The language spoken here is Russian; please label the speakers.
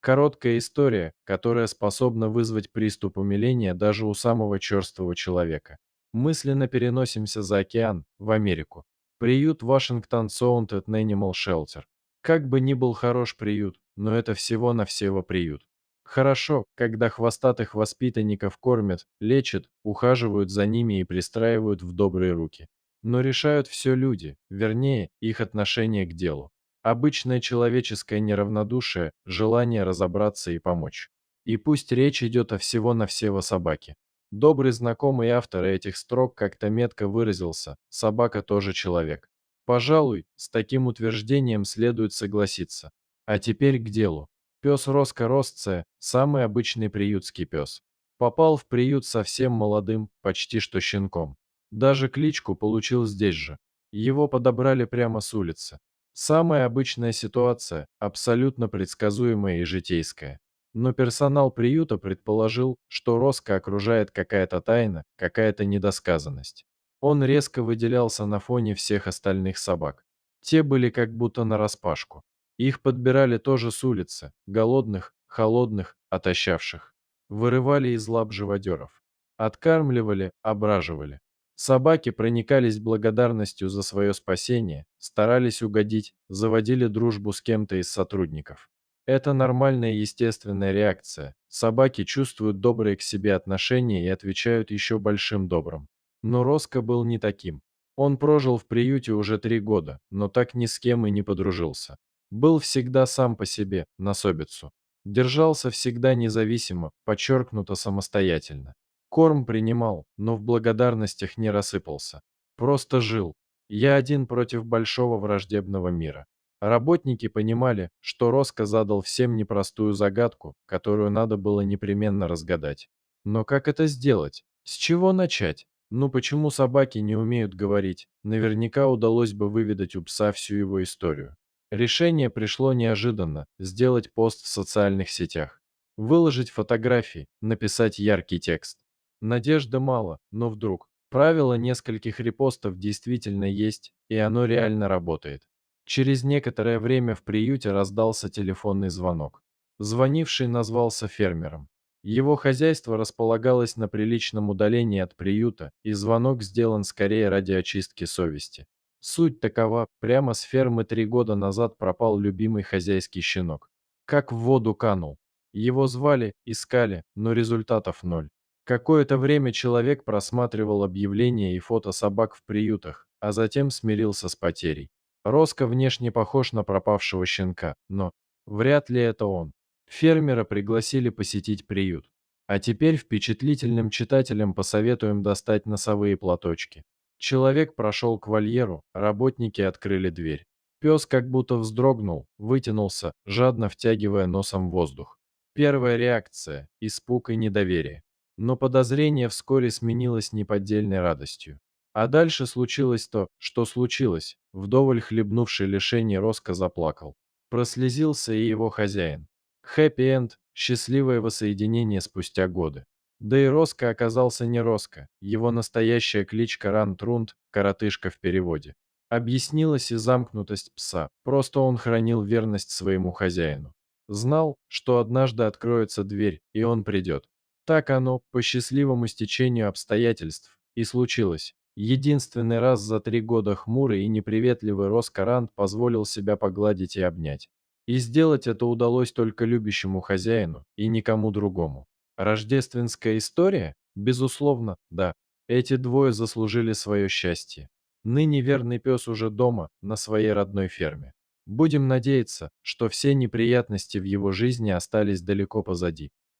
Speaker 1: Короткая история, которая способна вызвать приступ умиления даже у самого черствого человека. Мысленно переносимся за океан, в Америку. Приют Вашингтон Sounded Animal Shelter. Как бы ни был хорош приют, но это всего-навсего приют. Хорошо, когда хвостатых воспитанников кормят, лечат, ухаживают за ними и пристраивают в добрые руки. Но решают все люди, вернее, их отношение к делу. Обычное человеческое неравнодушие, желание разобраться и помочь. И пусть речь идет о всего-навсего собаке. Добрый знакомый автора этих строк как-то метко выразился: собака тоже человек. Пожалуй, с таким утверждением следует согласиться. А теперь к делу. Пес Роско Росце – самый обычный приютский пес. Попал в приют совсем молодым, почти что щенком. Даже кличку получил здесь же. Его подобрали прямо с улицы. Самая обычная ситуация, абсолютно предсказуемая и житейская. Но персонал приюта предположил, что Роско окружает какая-то тайна, какая-то недосказанность. Он резко выделялся на фоне всех остальных собак. Те были как будто нараспашку. Их подбирали тоже с улицы, голодных, холодных, отощавших. Вырывали из лап живодеров. Откармливали, ображивали. Собаки проникались благодарностью за свое спасение, старались угодить, заводили дружбу с кем-то из сотрудников. Это нормальная и естественная реакция. Собаки чувствуют добрые к себе отношения и отвечают еще большим добром. Но Роско был не таким. Он прожил в приюте уже 3 года, но так ни с кем и не подружился. Был всегда сам по себе, на особицу. Держался всегда независимо, подчеркнуто самостоятельно. Корм принимал, но в благодарностях не рассыпался. Просто жил. Я один против большого враждебного мира. Работники понимали, что Роско задал всем непростую загадку, которую надо было непременно разгадать. Но как это сделать? С чего начать? Ну почему собаки не умеют говорить? Наверняка удалось бы выведать у пса всю его историю. Решение пришло неожиданно – сделать пост в социальных сетях. Выложить фотографии, написать яркий текст. Надежды мало, но вдруг. Правило нескольких репостов действительно есть, и оно реально работает. Через некоторое время в приюте раздался телефонный звонок. Звонивший назвался фермером. Его хозяйство располагалось на приличном удалении от приюта, и звонок сделан скорее ради очистки совести. Суть такова: прямо с фермы 3 года назад пропал любимый хозяйский щенок. Как в воду канул. Его звали, искали, но результатов ноль. Какое-то время человек просматривал объявления и фото собак в приютах, а затем смирился с потерей. Роско внешне похож на пропавшего щенка, но вряд ли это он. Фермера пригласили посетить приют. А теперь впечатлительным читателям посоветуем достать носовые платочки. Человек прошел к вольеру, работники открыли дверь. Пес как будто вздрогнул, вытянулся, жадно втягивая носом воздух. Первая реакция – испуг и недоверие. Но подозрение вскоре сменилось неподдельной радостью. А дальше случилось то, что случилось. Вдоволь хлебнувший лишений, Роско заплакал. Прослезился и его хозяин. Хэппи-энд, счастливое воссоединение спустя годы. Да и Роско оказался не Роско, его настоящая кличка Рантрунд, коротышка в переводе. Объяснилась и замкнутость пса, просто он хранил верность своему хозяину. Знал, что однажды откроется дверь, и он придет. Так оно, по счастливому стечению обстоятельств, и случилось. Единственный раз за 3 года хмурый и неприветливый Роско Рант позволил себя погладить и обнять. И сделать это удалось только любящему хозяину и никому другому. Рождественская история? Безусловно, да. Эти двое заслужили свое счастье. Ныне верный пес уже дома, на своей родной ферме. Будем надеяться, что все неприятности в его жизни остались далеко позади.